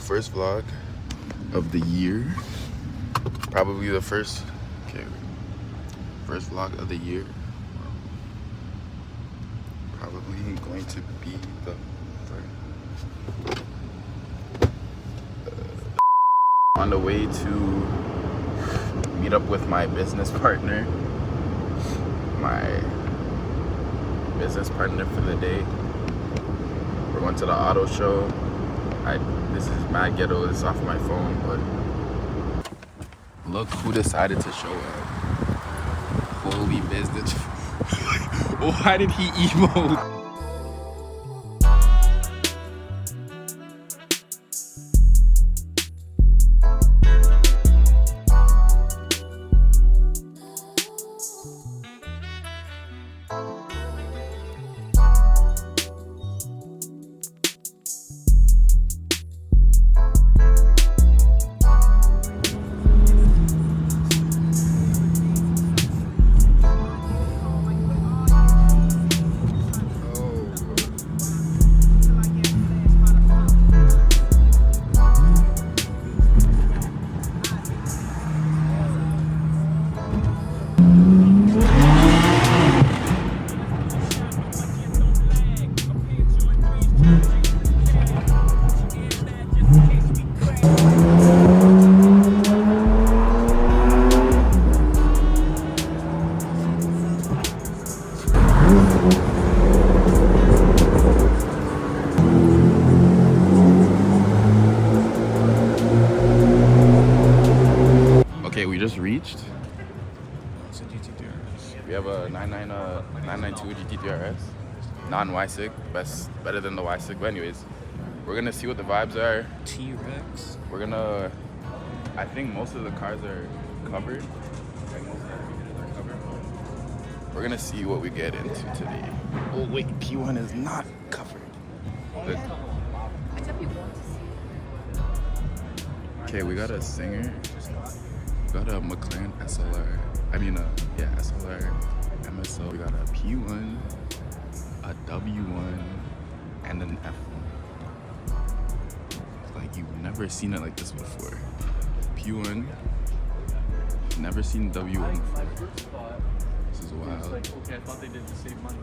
first vlog of the year. Probably the first vlog of the year. Probably going to be the first. On the way to meet up with my business partner. For the day. We're going to the auto show. This is mad ghetto. This is off of my phone, but look who decided to show up. Holy business. Why did he emote? Okay, we just reached. It's a GT3RS. We have a 992 GT3RS, non-Y-SIG, better than the Y-SIG. But anyways, we're gonna see what the vibes are. T-Rex. We're gonna. I think most of the cars are covered. We're gonna see what we get into today. Oh wait, P1 is not covered. Okay, we got a Singer. We got a McLaren SLR. SLR, MSL. We got a P1, a W1, and an F1. Like, you've never seen it like this before. P1, never seen W1 before. This is wild. Okay, I thought they did to save money.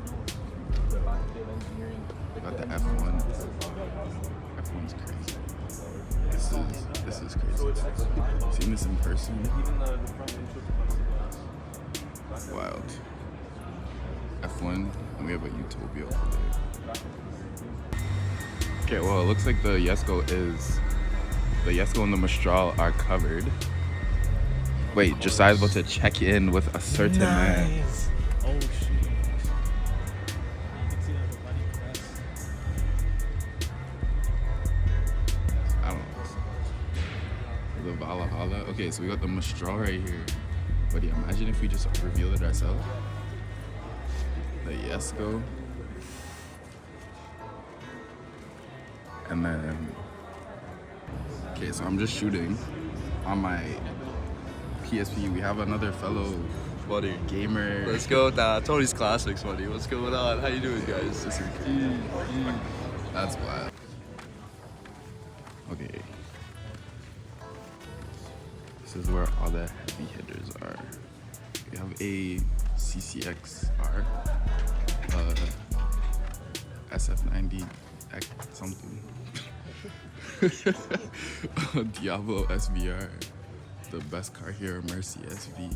We got the F1. F1's crazy. This is crazy. Seeing this in person. Wild. F1, and we have a Utopia over there. Okay, well, it looks like the Jesko and the Mistral are covered. Wait, Josiah's about to check in with a certain man. Oh shit. I don't know. The Valhalla. Okay, so we got the Mistral right here. But yeah, imagine if we just revealed it ourselves. The Jesko. And then, okay, so I'm just shooting on my PSP. We have another fellow Buddy, gamer. let's go with that. Tony's Classics, buddy. What's going on? How you doing, guys? This is crazy. That's wild. Okay. This is where all the heavy hitters are. We have a CCXR, SF90 X something. Diablo SVR, the best car here, Mercy SV.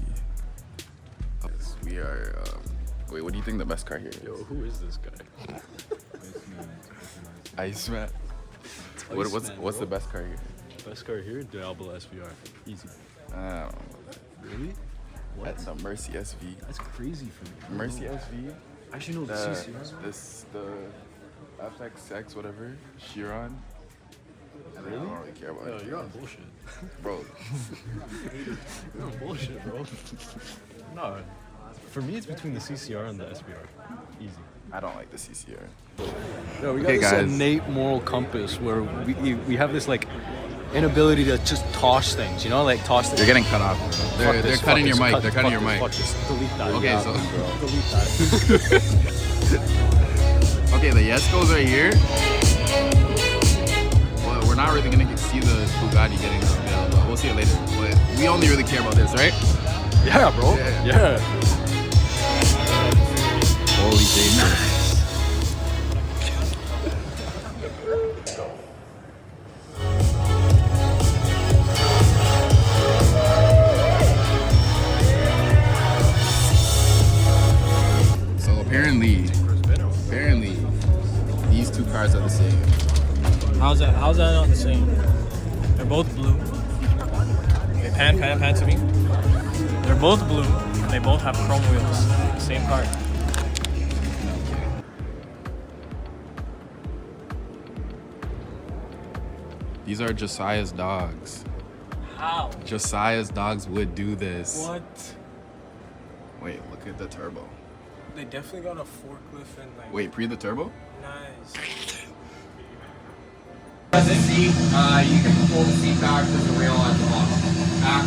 We are. Wait, what do you think the best car here is? Yo, who is this guy? Iceman. What's the best car here? Best car here, Diablo SVR. Easy. I don't know. Really? That's a Mercy SV. That's crazy for me. Mercy SV. Actually, no, the CCR. The FXX whatever, Chiron. And then I don't really care about Yo, it. you're on bullshit. Bro. You're on bullshit, bro. No. For me, it's between the CCR and the SVR. Easy. I don't like the CCR. No, we got Okay, this guys. innate moral compass where we have this like inability to just toss things, you know, like toss things. You're getting cut off, bro. They're cutting your mic. They're cutting your mic. Fuck this. Delete that. Okay, Yeah, so- bro. Delete that. Okay, the Jeskos are here. But we're not really gonna see the Bugatti getting unveiled, but we'll see it later. But we only really care about this, right? Yeah, bro. Yeah. Holy J. So apparently, these two cars are the same. How's that not the same? They're both blue. Okay, pan to me. They're both blue. They both have chrome wheels. Same car. These are Josiah's dogs. How? Josiah's dogs would do this. What? Wait, look at the turbo. They definitely got a forklift and like. Wait, pre the turbo? Nice. The seat, you can pull the seat back with the rail at the bottom. Back,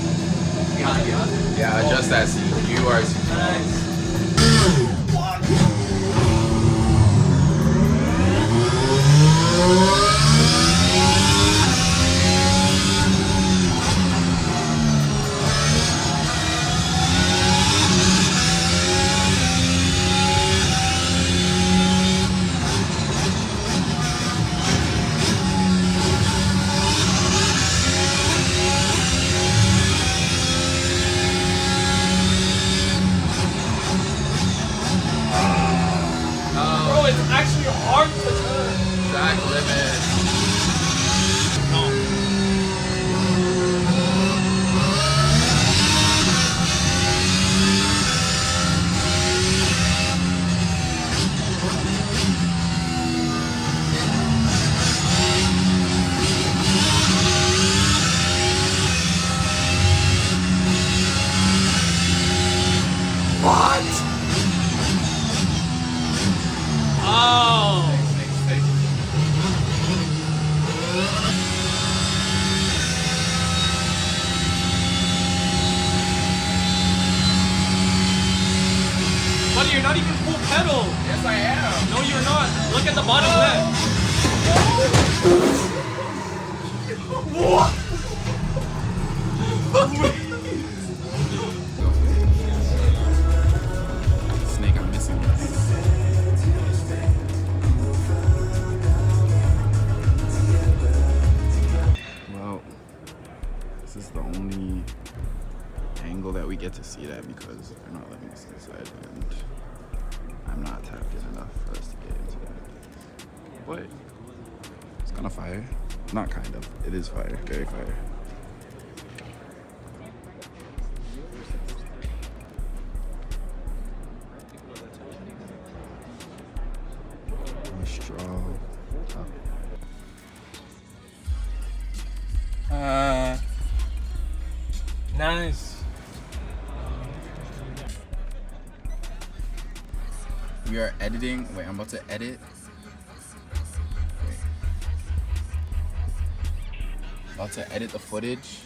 behind you. Yeah, adjust that seat. You are. Nice. Bro, it's actually hard to turn. Track limit. Oh. Buddy, you're not even full pedal. Yes, I am. No, you're not. Look at the bottom left. Snake, I'm missing this. Well, this is the only angle that we get to see that because they're not letting us inside, and I'm not tapped in enough for us to get into that. But it's kind of fire. Not kind of. It is fire. Very fire. Straw. Nice. We are editing. Wait, I'm about to edit. Wait. About to edit the footage